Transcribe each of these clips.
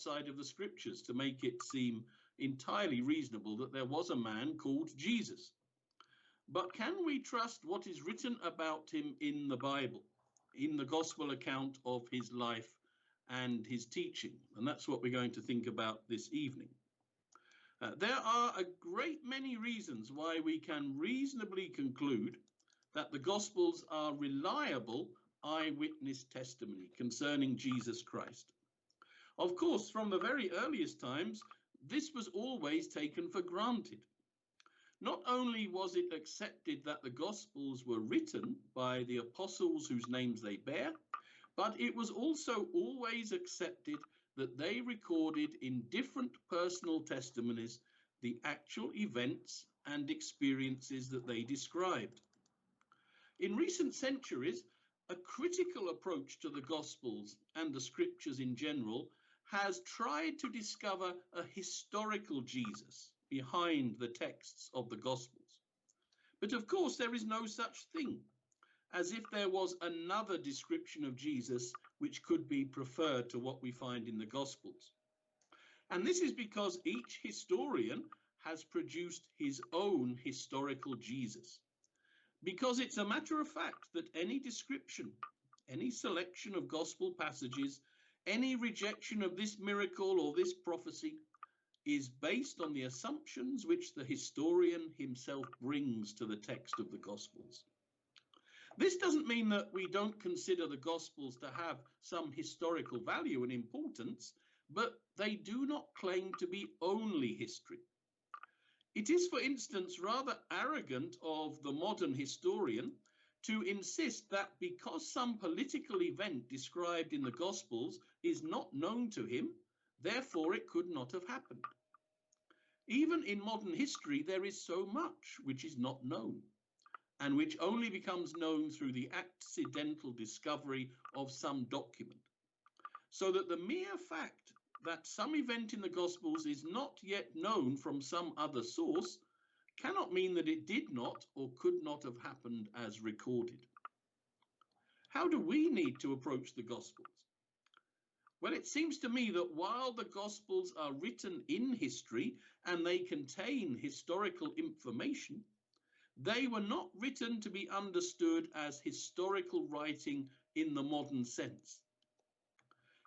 outside of the scriptures to make it seem entirely reasonable that there was a man called Jesus. But can we trust what is written about him in the Bible, in the gospel account of his life and his teaching? And that's what we're going to think about this evening. There are a great many reasons why we can reasonably conclude that the Gospels are reliable eyewitness testimony concerning Jesus Christ. Of course, from the very earliest times, this was always taken for granted. Not only was it accepted that the Gospels were written by the apostles whose names they bear, but it was also always accepted that they recorded in different personal testimonies the actual events and experiences that they described. In recent centuries, a critical approach to the Gospels and the Scriptures in general has tried to discover a historical Jesus behind the texts of the Gospels. But of course, there is no such thing, as if there was another description of Jesus which could be preferred to what we find in the Gospels. And this is because each historian has produced his own historical Jesus. Because it's a matter of fact that any description, any selection of gospel passages, any rejection of this miracle or this prophecy is based on the assumptions which the historian himself brings to the text of the Gospels. This doesn't mean that we don't consider the Gospels to have some historical value and importance, but they do not claim to be only history. It is, for instance, rather arrogant of the modern historian to insist that because some political event described in the Gospels is not known to him, therefore it could not have happened. Even in modern history, there is so much which is not known, and which only becomes known through the accidental discovery of some document. So that the mere fact that some event in the Gospels is not yet known from some other source cannot mean that it did not or could not have happened as recorded. How do we need to approach the Gospels? Well, it seems to me that while the Gospels are written in history and they contain historical information, they were not written to be understood as historical writing in the modern sense.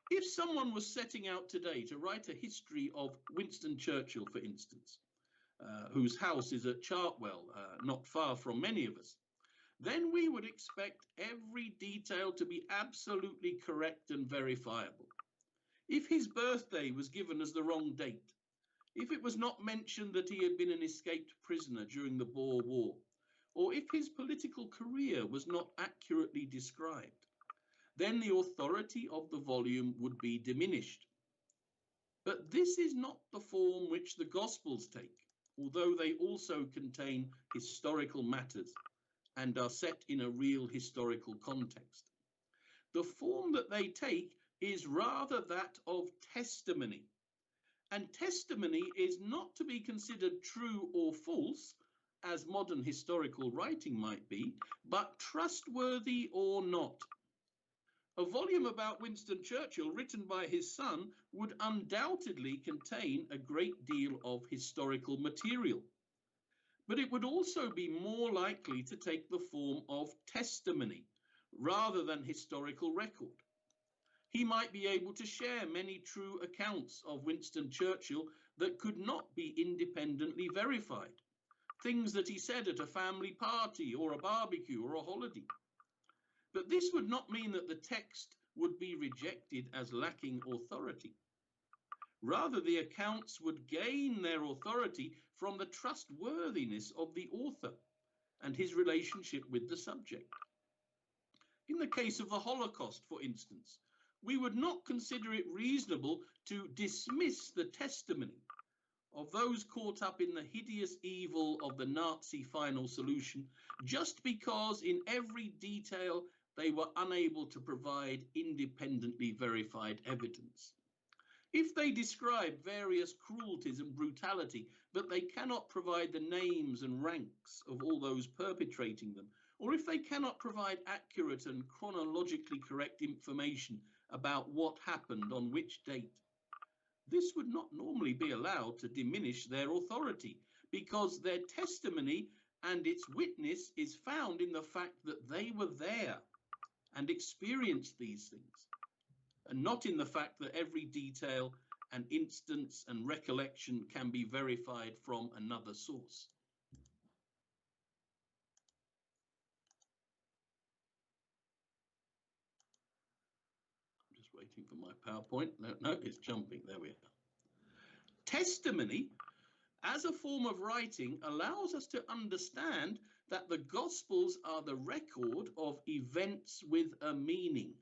If someone was setting out today to write a history of Winston Churchill, for instance, whose house is at Chartwell, not far from many of us, then we would expect every detail to be absolutely correct and verifiable. If his birthday was given as the wrong date, if it was not mentioned that he had been an escaped prisoner during the Boer War, or if his political career was not accurately described, then the authority of the volume would be diminished. But this is not the form which the Gospels take, although they also contain historical matters and are set in a real historical context. The form that they take is rather that of testimony. And testimony is not to be considered true or false, as modern historical writing might be, but trustworthy or not. A volume about Winston Churchill written by his son would undoubtedly contain a great deal of historical material, but it would also be more likely to take the form of testimony rather than historical record. He might be able to share many true accounts of Winston Churchill that could not be independently verified, things that he said at a family party or a barbecue or a holiday. But this would not mean that the text would be rejected as lacking authority. Rather, the accounts would gain their authority from the trustworthiness of the author and his relationship with the subject. In the case of the Holocaust, for instance, we would not consider it reasonable to dismiss the testimony of those caught up in the hideous evil of the Nazi final solution just because in every detail they were unable to provide independently verified evidence. If they describe various cruelties and brutality, but they cannot provide the names and ranks of all those perpetrating them, or if they cannot provide accurate and chronologically correct information about what happened on which date, this would not normally be allowed to diminish their authority, because their testimony and its witness is found in the fact that they were there and experienced these things, and not in the fact that every detail and instance and recollection can be verified from another source. I'm just waiting for my PowerPoint. No, it's jumping. There we are. Testimony as a form of writing allows us to understand that the Gospels are the record of events with a meaning,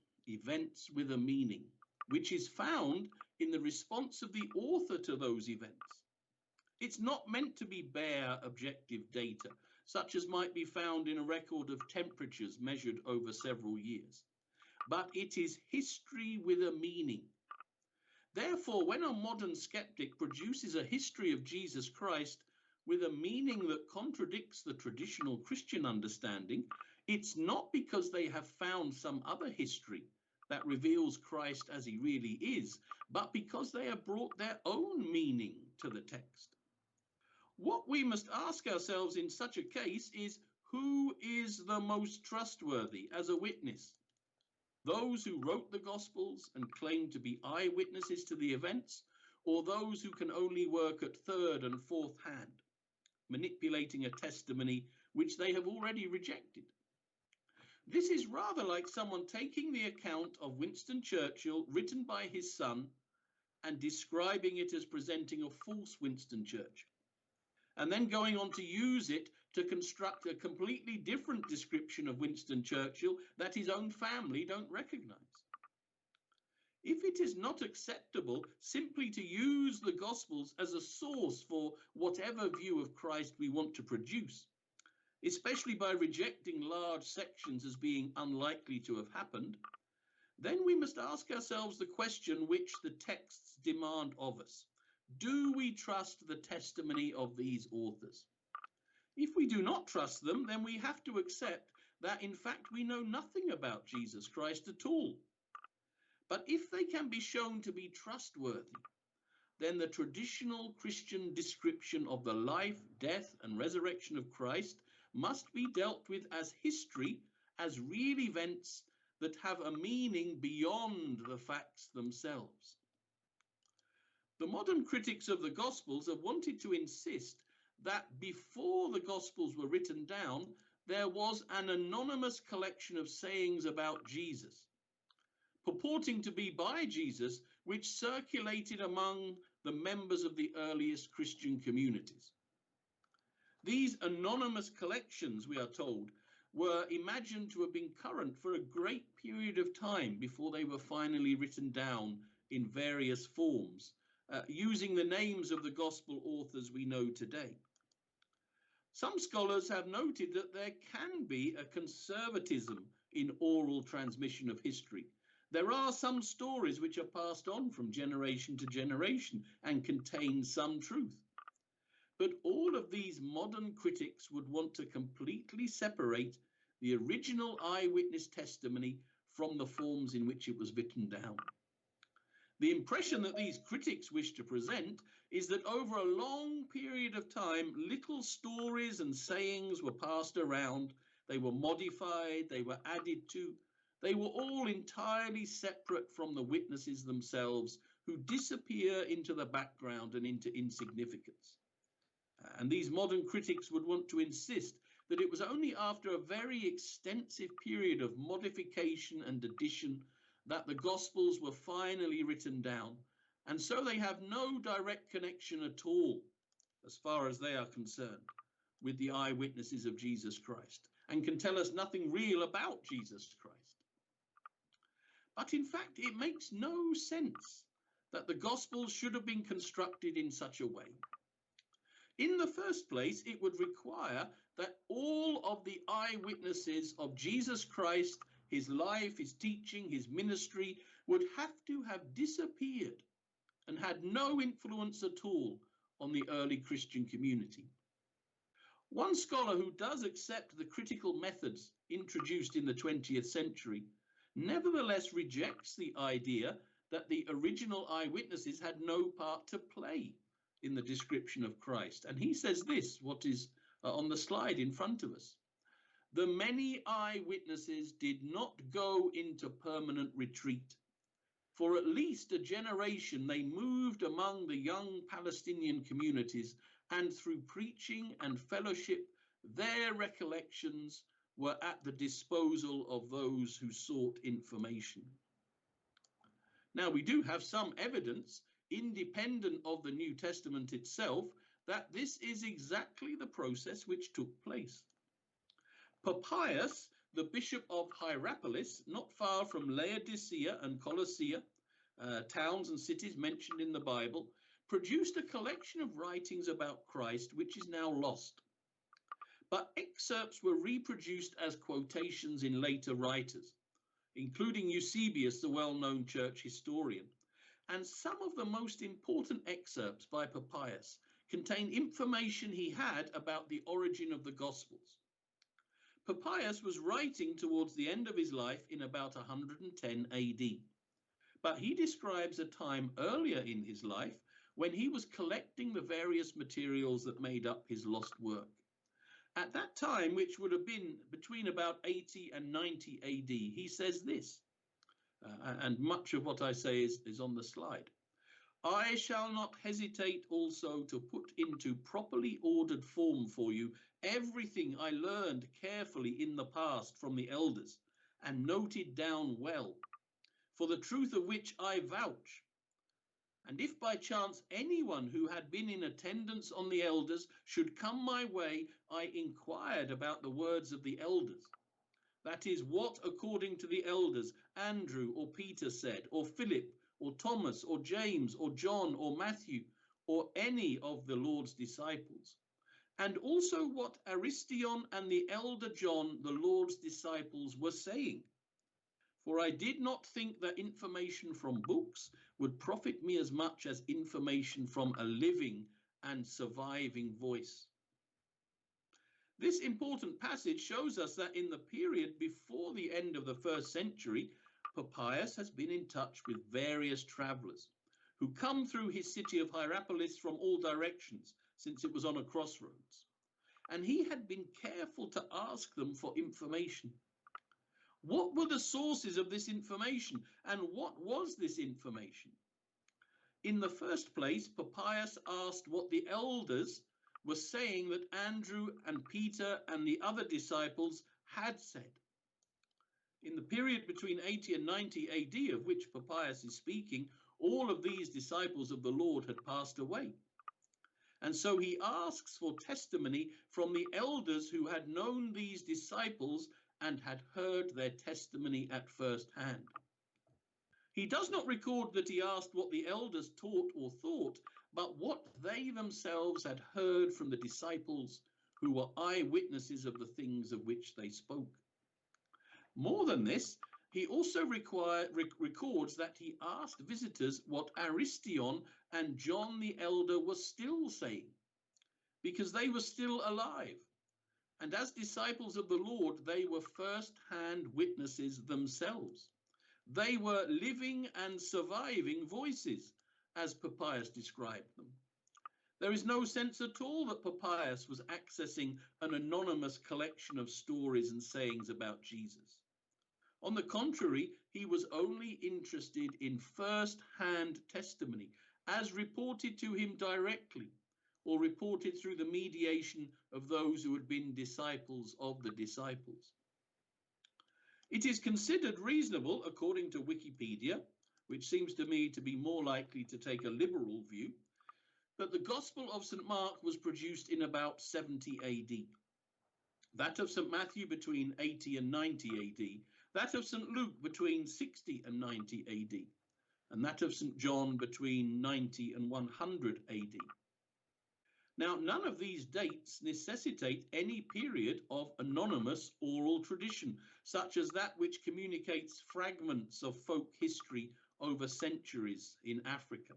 which is found in the response of the author to those events. It's not meant to be bare objective data, such as might be found in a record of temperatures measured over several years, but it is history with a meaning. Therefore, when a modern skeptic produces a history of Jesus Christ with a meaning that contradicts the traditional Christian understanding, it's not because they have found some other history that reveals Christ as he really is, but because they have brought their own meaning to the text. What we must ask ourselves in such a case is, who is the most trustworthy as a witness? Those who wrote the Gospels and claim to be eyewitnesses to the events, or those who can only work at third and fourth hand, manipulating a testimony which they have already rejected? This is rather like someone taking the account of Winston Churchill written by his son and describing it as presenting a false Winston Churchill, and then going on to use it to construct a completely different description of Winston Churchill that his own family don't recognize. If it is not acceptable simply to use the Gospels as a source for whatever view of Christ we want to produce, especially by rejecting large sections as being unlikely to have happened, then we must ask ourselves the question which the texts demand of us. Do we trust the testimony of these authors? If we do not trust them, then we have to accept that in fact we know nothing about Jesus Christ at all. But if they can be shown to be trustworthy, then the traditional Christian description of the life, death, and resurrection of Christ must be dealt with as history, as real events that have a meaning beyond the facts themselves. The modern critics of the Gospels have wanted to insist that before the Gospels were written down, there was an anonymous collection of sayings about Jesus, purporting to be by Jesus, which circulated among the members of the earliest Christian communities. These anonymous collections, we are told, were imagined to have been current for a great period of time before they were finally written down in various forms, using the names of the Gospel authors we know today. Some scholars have noted that there can be a conservatism in oral transmission of history. There are some stories which are passed on from generation to generation and contain some truth. But all of these modern critics would want to completely separate the original eyewitness testimony from the forms in which it was written down. The impression that these critics wish to present is that over a long period of time, little stories and sayings were passed around, they were modified, they were added to, they were all entirely separate from the witnesses themselves, who disappear into the background and into insignificance. And these modern critics would want to insist that it was only after a very extensive period of modification and addition that the Gospels were finally written down, and so they have no direct connection at all, as far as they are concerned, with the eyewitnesses of Jesus Christ, and can tell us nothing real about Jesus Christ. But in fact, it makes no sense that the Gospels should have been constructed in such a way. In the first place, it would require that all of the eyewitnesses of Jesus Christ, his life, his teaching, his ministry, would have to have disappeared and had no influence at all on the early Christian community. One scholar who does accept the critical methods introduced in the 20th century nevertheless rejects the idea that the original eyewitnesses had no part to play in the description of Christ. And he says this, what is on the slide in front of us. The many eyewitnesses did not go into permanent retreat. For at least a generation, they moved among the young Palestinian communities, and through preaching and fellowship, their recollections were at the disposal of those who sought information. Now, we do have some evidence, independent of the New Testament itself, that this is exactly the process which took place. Papias, the bishop of Hierapolis, not far from Laodicea and Colossae, towns and cities mentioned in the Bible, produced a collection of writings about Christ which is now lost. But excerpts were reproduced as quotations in later writers, including Eusebius, the well-known church historian. And some of the most important excerpts by Papias contain information he had about the origin of the Gospels. Papias was writing towards the end of his life in about 110 AD. But he describes a time earlier in his life when he was collecting the various materials that made up his lost work. At that time, which would have been between about 80 and 90 AD, he says this, and much of what I say is on the slide. I shall not hesitate also to put into properly ordered form for you everything I learned carefully in the past from the elders and noted down well, for the truth of which I vouch. And if by chance anyone who had been in attendance on the elders should come my way, I inquired about the words of the elders. That is, what according to the elders Andrew or Peter said, or Philip, or Thomas, or James, or John, or Matthew, or any of the Lord's disciples. And also what Aristion and the elder John, the Lord's disciples, were saying. For I did not think that information from books would profit me as much as information from a living and surviving voice. This important passage shows us that in the period before the end of the 1st century, Papias has been in touch with various travelers who come through his city of Hierapolis from all directions, since it was on a crossroads. And he had been careful to ask them for information. What were the sources of this information, and what was this information? In the first place, Papias asked what the elders were saying that Andrew and Peter and the other disciples had said. In the period between 80 and 90 AD, of which Papias is speaking, all of these disciples of the Lord had passed away. And so he asks for testimony from the elders who had known these disciples and had heard their testimony at first hand. He does not record that he asked what the elders taught or thought, but what they themselves had heard from the disciples who were eyewitnesses of the things of which they spoke. More than this, he also records that he asked visitors what Aristion and John the elder were still saying, because they were still alive. And as disciples of the Lord, they were first-hand witnesses themselves. They were living and surviving voices, as Papias described them. There is no sense at all that Papias was accessing an anonymous collection of stories and sayings about Jesus. On the contrary, he was only interested in first-hand testimony, as reported to him directly, or reported through the mediation of those who had been disciples of the disciples. It is considered reasonable, according to Wikipedia, which seems to me to be more likely to take a liberal view, that the Gospel of St. Mark was produced in about 70 AD, that of St. Matthew between 80 and 90 AD, that of St. Luke between 60 and 90 AD, and that of St. John between 90 and 100 AD. Now, none of these dates necessitate any period of anonymous oral tradition, such as that which communicates fragments of folk history over centuries in Africa.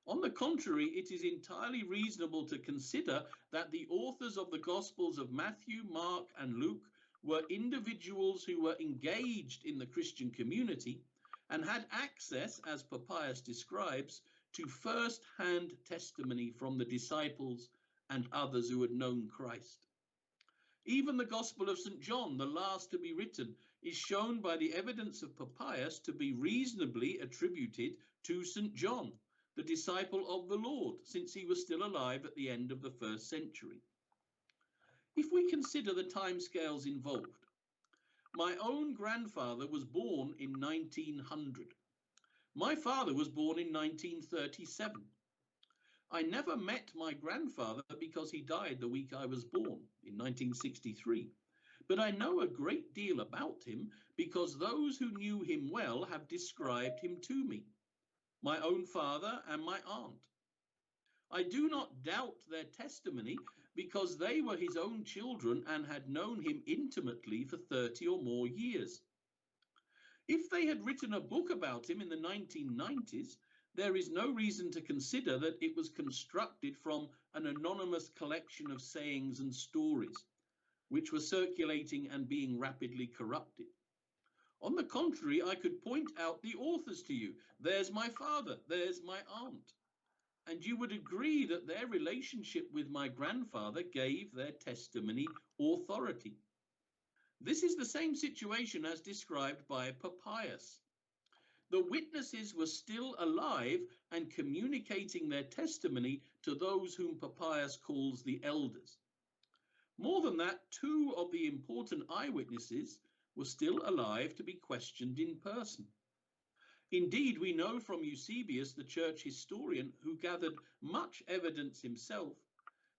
On the contrary, it is entirely reasonable to consider that the authors of the Gospels of Matthew, Mark, and Luke were individuals who were engaged in the Christian community and had access, as Papias describes, to first-hand testimony from the disciples and others who had known Christ. Even the Gospel of St. John, the last to be written, is shown by the evidence of Papias to be reasonably attributed to St. John, the disciple of the Lord, since he was still alive at the end of the 1st century. If we consider the timescales involved, my own grandfather was born in 1900. My father was born in 1937. I never met my grandfather because he died the week I was born in 1963. But I know a great deal about him because those who knew him well have described him to me, my own father and my aunt. I do not doubt their testimony because they were his own children and had known him intimately for 30 or more years. If they had written a book about him in the 1990s, there is no reason to consider that it was constructed from an anonymous collection of sayings and stories, which were circulating and being rapidly corrupted. On the contrary, I could point out the authors to you. There's my father, there's my aunt. And you would agree that their relationship with my grandfather gave their testimony authority. This is the same situation as described by Papias. The witnesses were still alive and communicating their testimony to those whom Papias calls the elders. More than that, 2 of the important eyewitnesses were still alive to be questioned in person. Indeed, we know from Eusebius, the church historian, who gathered much evidence himself,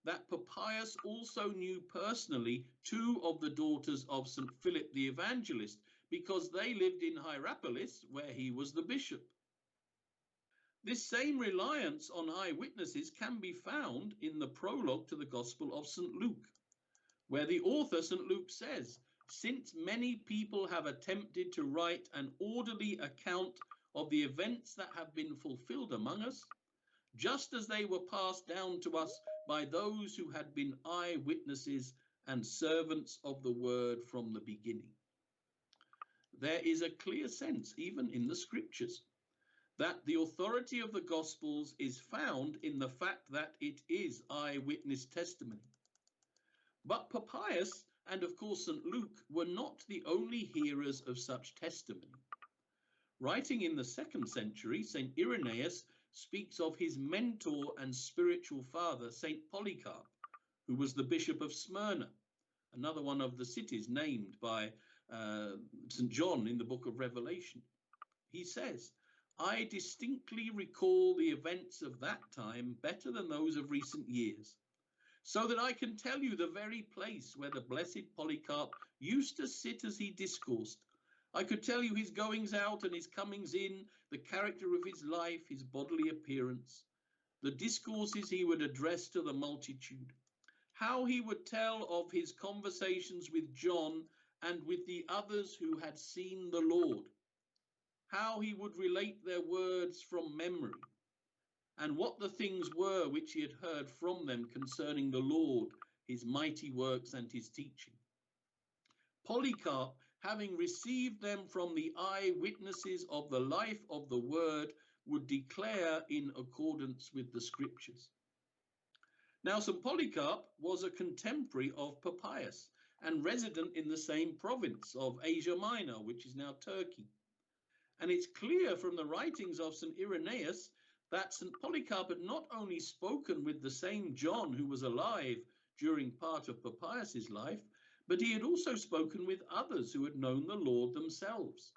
that Papias also knew personally 2 of the daughters of St. Philip the Evangelist, because they lived in Hierapolis, where he was the bishop. This same reliance on eyewitnesses can be found in the prologue to the Gospel of St. Luke, where the author, St. Luke, says, "Since many people have attempted to write an orderly account of the events that have been fulfilled among us, just as they were passed down to us by those who had been eyewitnesses and servants of the word from the beginning." There is a clear sense, even in the scriptures, that the authority of the Gospels is found in the fact that it is eyewitness testimony. But Papias and of course St. Luke were not the only hearers of such testimony. Writing in the 2nd century, St. Irenaeus speaks of his mentor and spiritual father, St. Polycarp, who was the Bishop of Smyrna, another one of the cities named by St. John in the book of Revelation. He says, "I distinctly recall the events of that time better than those of recent years, so that I can tell you the very place where the blessed Polycarp used to sit as he discoursed. I could tell you his goings out and his comings in, the character of his life, his bodily appearance, the discourses he would address to the multitude, how he would tell of his conversations with John and with the others who had seen the Lord, how he would relate their words from memory, and what the things were which he had heard from them concerning the Lord, his mighty works and his teaching. Polycarp, having received them from the eyewitnesses of the life of the word, would declare in accordance with the scriptures." Now, St. Polycarp was a contemporary of Papias and resident in the same province of Asia Minor, which is now Turkey. And it's clear from the writings of St. Irenaeus that St. Polycarp had not only spoken with the same John who was alive during part of Papias's life, but he had also spoken with others who had known the Lord themselves.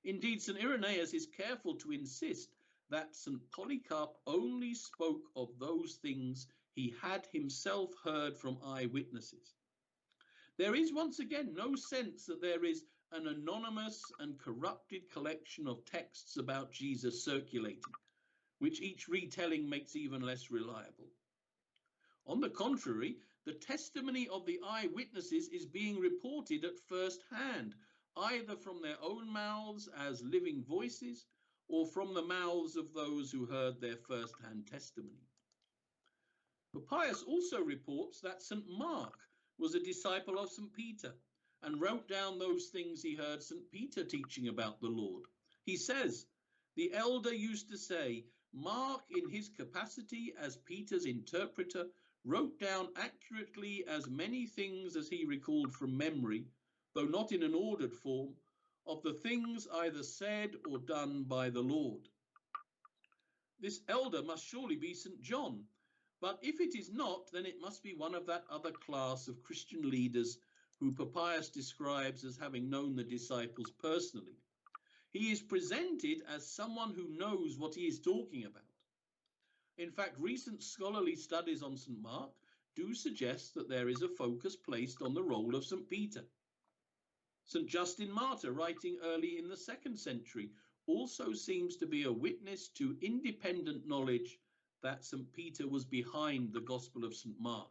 Indeed, St. Irenaeus is careful to insist that St. Polycarp only spoke of those things he had himself heard from eyewitnesses. There is once again no sense that there is an anonymous and corrupted collection of texts about Jesus circulating, which each retelling makes even less reliable. On the contrary, the testimony of the eyewitnesses is being reported at first hand, either from their own mouths as living voices or from the mouths of those who heard their first-hand testimony. Papias also reports that St. Mark was a disciple of St. Peter and wrote down those things he heard St. Peter teaching about the Lord, He says, the elder used to say, Mark, in his capacity as Peter's interpreter, wrote down accurately as many things as he recalled from memory, though not in an ordered form, of the things either said or done by the Lord. This elder must surely be St. John, but if it is not, then it must be one of that other class of Christian leaders who Papias describes as having known the disciples personally. He is presented as someone who knows what he is talking about. In fact, recent scholarly studies on St. Mark do suggest that there is a focus placed on the role of St. Peter. St. Justin Martyr, writing early in the 2nd century, also seems to be a witness to independent knowledge that St. Peter was behind the Gospel of St. Mark.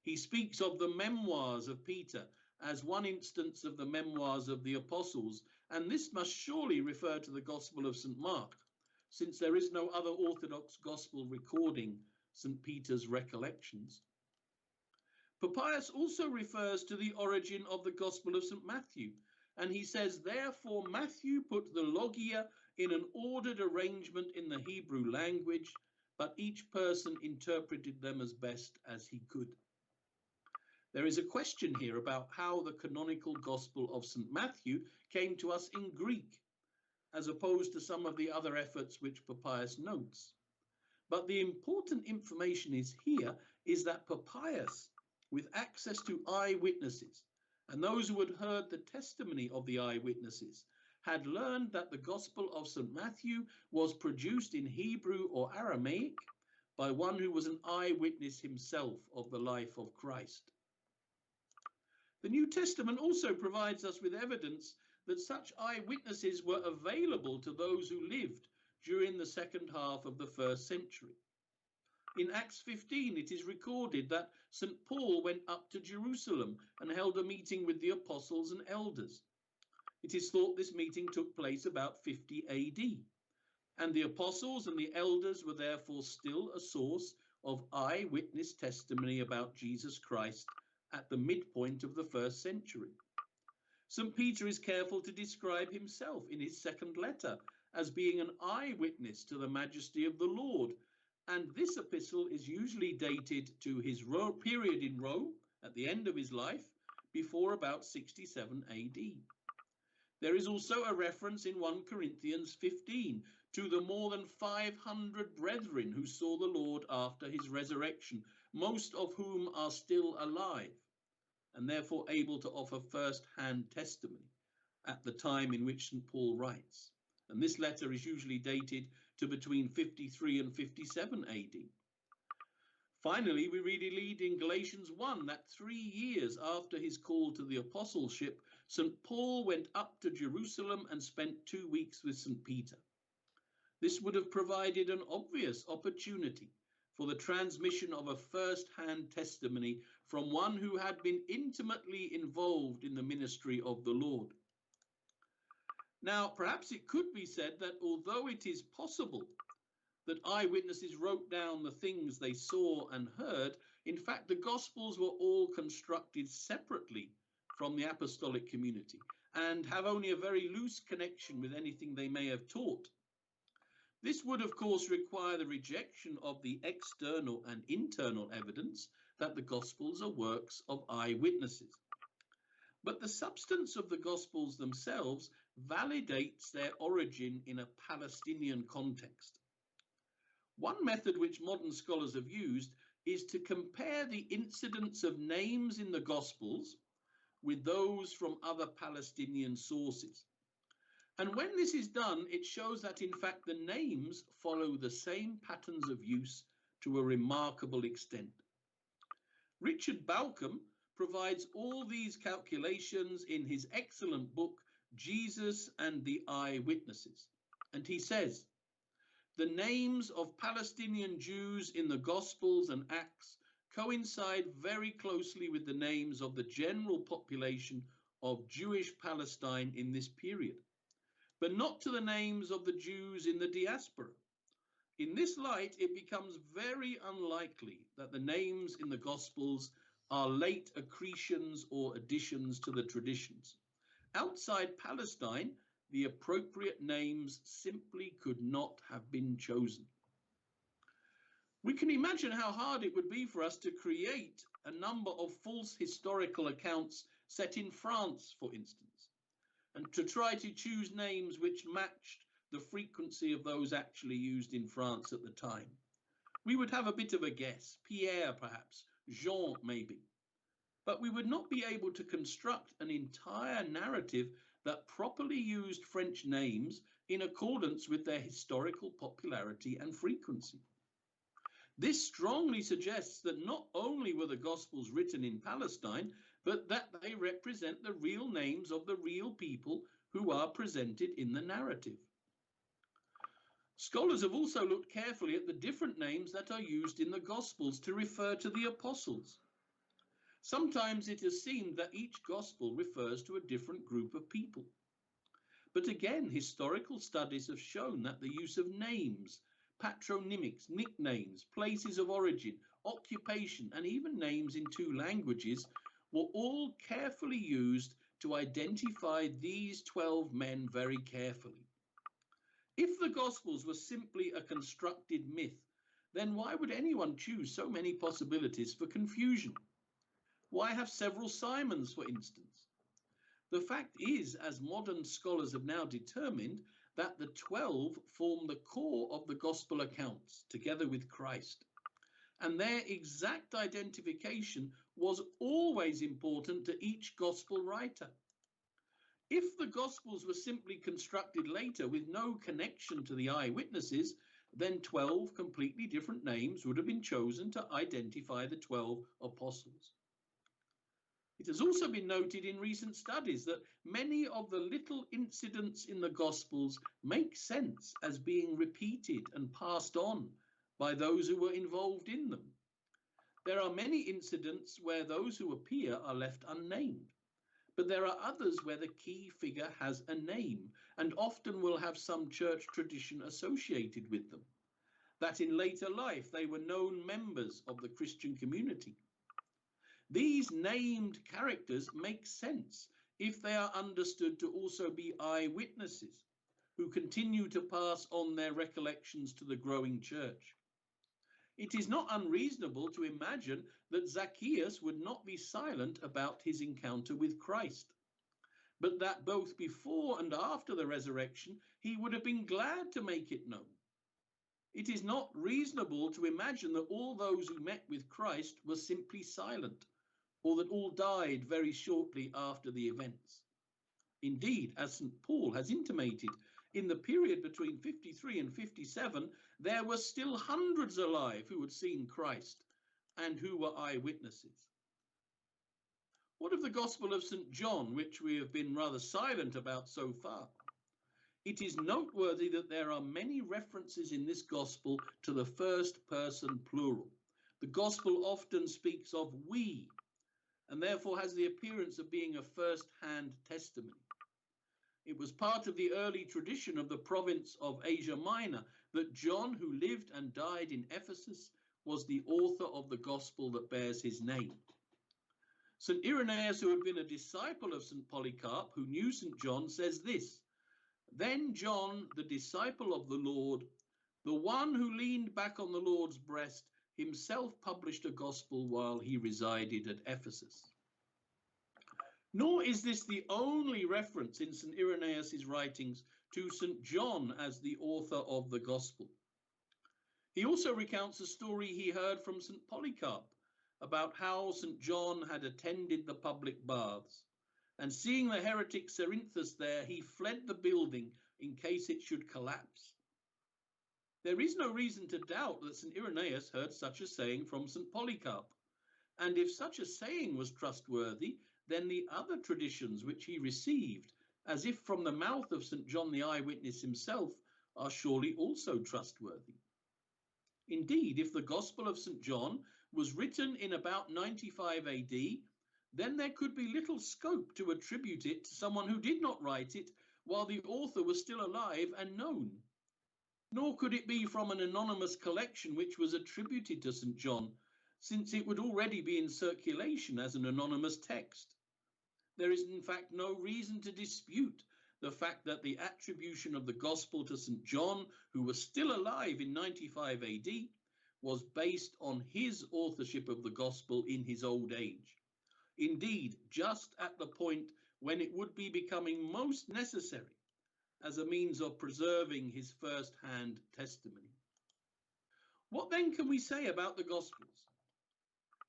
He speaks of the memoirs of Peter as one instance of the memoirs of the apostles, and this must surely refer to the Gospel of St. Mark, since there is no other Orthodox Gospel recording St. Peter's recollections. Papias also refers to the origin of the Gospel of St. Matthew, and he says, therefore Matthew put the logia in an ordered arrangement in the Hebrew language, but each person interpreted them as best as he could. There is a question here about how the canonical Gospel of St. Matthew came to us in Greek, as opposed to some of the other efforts which Papias notes. But the important information is that Papias, with access to eyewitnesses, and those who had heard the testimony of the eyewitnesses, had learned that the Gospel of St. Matthew was produced in Hebrew or Aramaic by one who was an eyewitness himself of the life of Christ. The New Testament also provides us with evidence that such eyewitnesses were available to those who lived during the second half of the 1st century. In Acts 15, it is recorded that St. Paul went up to Jerusalem and held a meeting with the apostles and elders. It is thought this meeting took place about 50 AD, and the apostles and the elders were therefore still a source of eyewitness testimony about Jesus Christ at the midpoint of the 1st century. St. Peter is careful to describe himself in his 2nd letter as being an eyewitness to the majesty of the Lord, and this epistle is usually dated to his period in Rome at the end of his life, before about 67 AD. There is also a reference in 1 Corinthians 15 to the more than 500 brethren who saw the Lord after his resurrection, most of whom are still alive, and therefore able to offer first-hand testimony at the time in which St. Paul writes. And this letter is usually dated to between 53 and 57 AD. Finally, we read in Galatians 1 that 3 years after his call to the apostleship, St. Paul went up to Jerusalem and spent 2 weeks with St. Peter. This would have provided an obvious opportunity for the transmission of a first-hand testimony from one who had been intimately involved in the ministry of the Lord. Now, perhaps it could be said that although it is possible that eyewitnesses wrote down the things they saw and heard, in fact, the Gospels were all constructed separately from the apostolic community and have only a very loose connection with anything they may have taught. This would, of course, require the rejection of the external and internal evidence that the Gospels are works of eyewitnesses. But the substance of the Gospels themselves validates their origin in a Palestinian context. One method which modern scholars have used is to compare the incidence of names in the Gospels with those from other Palestinian sources. And when this is done, it shows that, in fact, the names follow the same patterns of use to a remarkable extent. Richard Balcombe provides all these calculations in his excellent book, Jesus and the Eyewitnesses. And he says, the names of Palestinian Jews in the Gospels and Acts coincide very closely with the names of the general population of Jewish Palestine in this period, but not to the names of the Jews in the diaspora. In this light, it becomes very unlikely that the names in the Gospels are late accretions or additions to the traditions. Outside Palestine, the appropriate names simply could not have been chosen. We can imagine how hard it would be for us to create a number of false historical accounts set in France, for instance, and to try to choose names which matched the frequency of those actually used in France at the time. We would have a bit of a guess, Pierre perhaps, Jean maybe, but we would not be able to construct an entire narrative that properly used French names in accordance with their historical popularity and frequency. This strongly suggests that not only were the Gospels written in Palestine, but that they represent the real names of the real people who are presented in the narrative. Scholars have also looked carefully at the different names that are used in the Gospels to refer to the apostles. Sometimes it has seemed that each Gospel refers to a different group of people. But again, historical studies have shown that the use of names, patronymics, nicknames, places of origin, occupation, and even names in two languages were all carefully used to identify these 12 men very carefully. If the Gospels were simply a constructed myth, then why would anyone choose so many possibilities for confusion? Why have several Simons, for instance? The fact is, as modern scholars have now determined, that the 12 form the core of the Gospel accounts, together with Christ. And their exact identification was always important to each Gospel writer. If the Gospels were simply constructed later with no connection to the eyewitnesses, then 12 completely different names would have been chosen to identify the 12 apostles. It has also been noted in recent studies that many of the little incidents in the Gospels make sense as being repeated and passed on by those who were involved in them. There are many incidents where those who appear are left unnamed, but there are others where the key figure has a name and often will have some church tradition associated with them, that in later life they were known members of the Christian community. These named characters make sense if they are understood to also be eyewitnesses who continue to pass on their recollections to the growing church. It is not unreasonable to imagine that Zacchaeus would not be silent about his encounter with Christ, but that both before and after the resurrection, he would have been glad to make it known. It is not reasonable to imagine that all those who met with Christ were simply silent, or that all died very shortly after the events. Indeed, as St. Paul has intimated, in the period between 53 and 57, there were still hundreds alive who had seen Christ and who were eyewitnesses. What of the Gospel of St. John, which we have been rather silent about so far? It is noteworthy that there are many references in this Gospel to the first person plural. The Gospel often speaks of we, and therefore has the appearance of being a first-hand testimony. It was part of the early tradition of the province of Asia Minor that John, who lived and died in Ephesus, was the author of the Gospel that bears his name. St. Irenaeus, who had been a disciple of St. Polycarp, who knew St. John, says this: "Then John, the disciple of the Lord, the one who leaned back on the Lord's breast, himself published a gospel while he resided at Ephesus." Nor is this the only reference in St. Irenaeus's writings to St. John as the author of the gospel. He also recounts a story he heard from St. Polycarp about how St. John had attended the public baths, and seeing the heretic Cerinthus there, he fled the building in case it should collapse. There is no reason to doubt that St. Irenaeus heard such a saying from St. Polycarp, and if such a saying was trustworthy, then the other traditions which he received, as if from the mouth of St. John the Eyewitness himself, are surely also trustworthy. Indeed, if the Gospel of St. John was written in about 95 AD, then there could be little scope to attribute it to someone who did not write it while the author was still alive and known. Nor could it be from an anonymous collection which was attributed to St. John, since it would already be in circulation as an anonymous text. There is in fact no reason to dispute the fact that the attribution of the gospel to St. John, who was still alive in 95 AD, was based on his authorship of the gospel in his old age. Indeed, just at the point when it would be becoming most necessary as a means of preserving his first-hand testimony. What then can we say about the Gospels?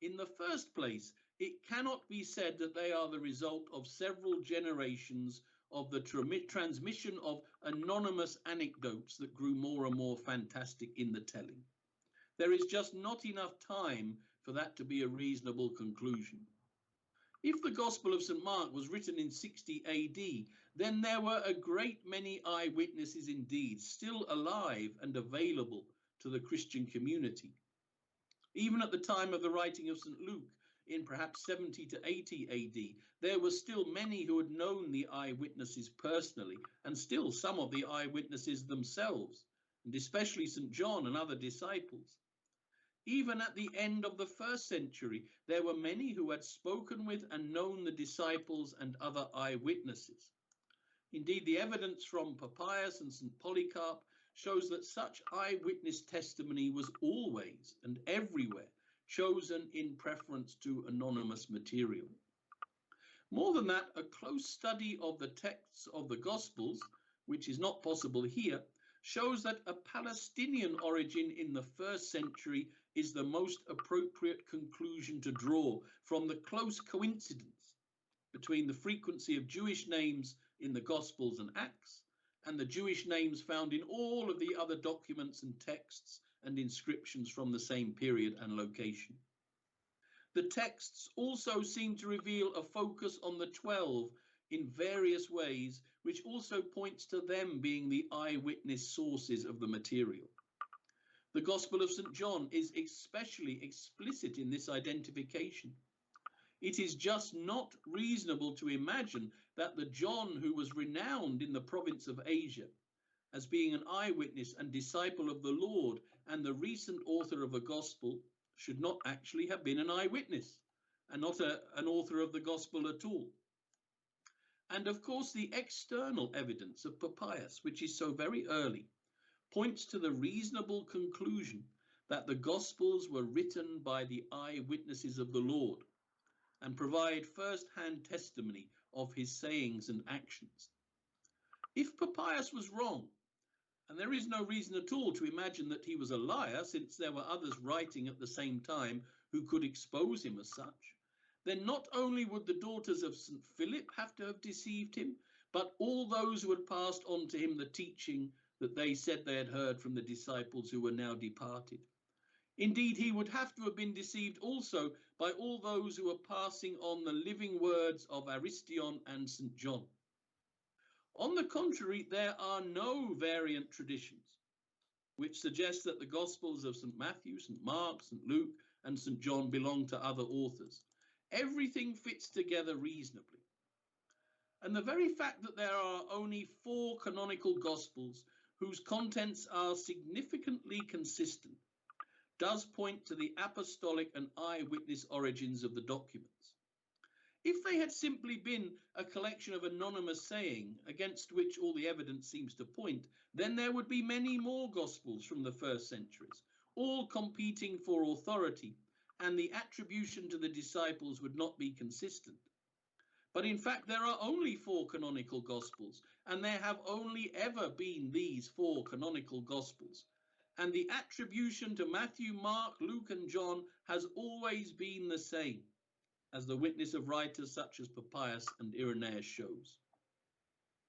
In the first place, it cannot be said that they are the result of several generations of the transmission of anonymous anecdotes that grew more and more fantastic in the telling. There is just not enough time for that to be a reasonable conclusion. If the Gospel of St. Mark was written in 60 AD, then there were a great many eyewitnesses indeed still alive and available to the Christian community. Even at the time of the writing of St. Luke, in perhaps 70 to 80 AD, there were still many who had known the eyewitnesses personally, and still some of the eyewitnesses themselves, and especially St. John and other disciples. Even at the end of the first century, there were many who had spoken with and known the disciples and other eyewitnesses. Indeed, the evidence from Papias and St. Polycarp shows that such eyewitness testimony was always and everywhere chosen in preference to anonymous material. More than that, a close study of the texts of the Gospels, which is not possible here, shows that a Palestinian origin in the first century is the most appropriate conclusion to draw from the close coincidence between the frequency of Jewish names in the Gospels and Acts and the Jewish names found in all of the other documents and texts and inscriptions from the same period and location. The texts also seem to reveal a focus on the 12 in various ways, which also points to them being the eyewitness sources of the material. The Gospel of St. John is especially explicit in this identification. It is just not reasonable to imagine that the John who was renowned in the province of Asia as being an eyewitness and disciple of the Lord and the recent author of a gospel should not actually have been an eyewitness and not an author of the gospel at all. And of course, the external evidence of Papias, which is so very early, points to the reasonable conclusion that the Gospels were written by the eyewitnesses of the Lord and provide first-hand testimony of his sayings and actions. If Papias was wrong, and there is no reason at all to imagine that he was a liar, since there were others writing at the same time who could expose him as such, then not only would the daughters of St. Philip have to have deceived him, but all those who had passed on to him the teaching that they said they had heard from the disciples who were now departed. Indeed, he would have to have been deceived also by all those who were passing on the living words of Aristion and St. John. On the contrary, there are no variant traditions which suggest that the Gospels of St. Matthew, St. Mark, St. Luke and St. John belong to other authors. Everything fits together reasonably. And the very fact that there are only 4 canonical Gospels whose contents are significantly consistent does point to the apostolic and eyewitness origins of the documents. If they had simply been a collection of anonymous saying against which all the evidence seems to point, then there would be many more Gospels from the first centuries, all competing for authority, and the attribution to the disciples would not be consistent. But in fact, there are only 4 canonical Gospels, and there have only ever been these 4 canonical Gospels. And the attribution to Matthew, Mark, Luke and John has always been the same, as the witness of writers such as Papias and Irenaeus shows.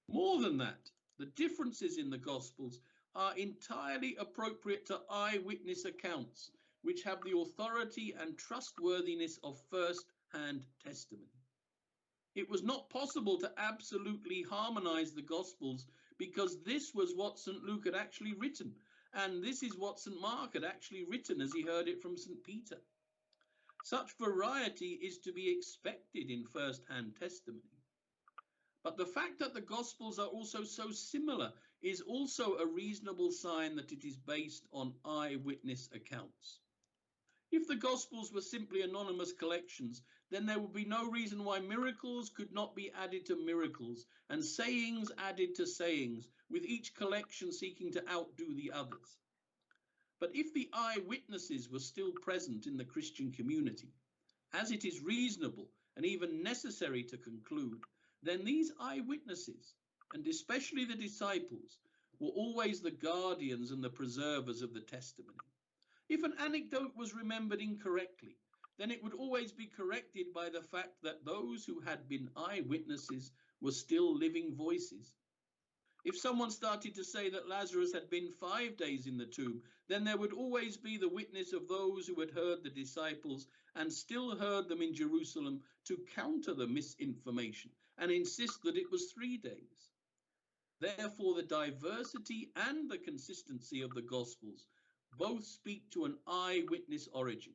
More than that, the differences in the Gospels are entirely appropriate to eyewitness accounts, which have the authority and trustworthiness of first-hand testimony. It was not possible to absolutely harmonize the Gospels because this was what St. Luke had actually written, and this is what St. Mark had actually written as he heard it from St. Peter. Such variety is to be expected in first-hand testimony. But the fact that the Gospels are also so similar is also a reasonable sign that it is based on eyewitness accounts. If the Gospels were simply anonymous collections, then there would be no reason why miracles could not be added to miracles and sayings added to sayings, with each collection seeking to outdo the others. But if the eyewitnesses were still present in the Christian community, as it is reasonable and even necessary to conclude, then these eyewitnesses, and especially the disciples, were always the guardians and the preservers of the testimony. If an anecdote was remembered incorrectly, then it would always be corrected by the fact that those who had been eyewitnesses were still living voices. If someone started to say that Lazarus had been 5 days in the tomb, then there would always be the witness of those who had heard the disciples and still heard them in Jerusalem to counter the misinformation and insist that it was 3 days. Therefore, the diversity and the consistency of the Gospels both speak to an eyewitness origin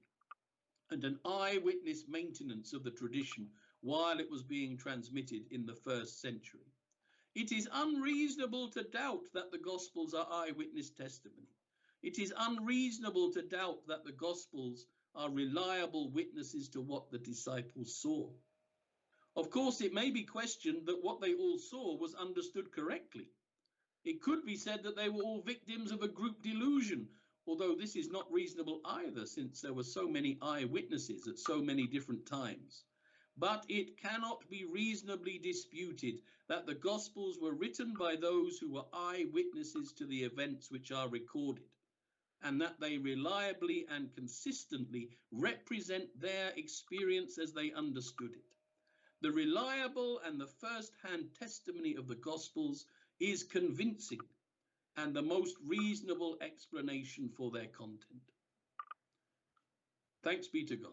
and an eyewitness maintenance of the tradition while it was being transmitted in the 1st century. It is unreasonable to doubt that the Gospels are eyewitness testimony. It is unreasonable to doubt that the Gospels are reliable witnesses to what the disciples saw. Of course, it may be questioned that what they all saw was understood correctly. It could be said that they were all victims of a group delusion, although this is not reasonable either, since there were so many eyewitnesses at so many different times. But it cannot be reasonably disputed that the Gospels were written by those who were eyewitnesses to the events which are recorded, and that they reliably and consistently represent their experience as they understood it. The reliable and the first-hand testimony of the Gospels is convincing and the most reasonable explanation for their content. Thanks be to God.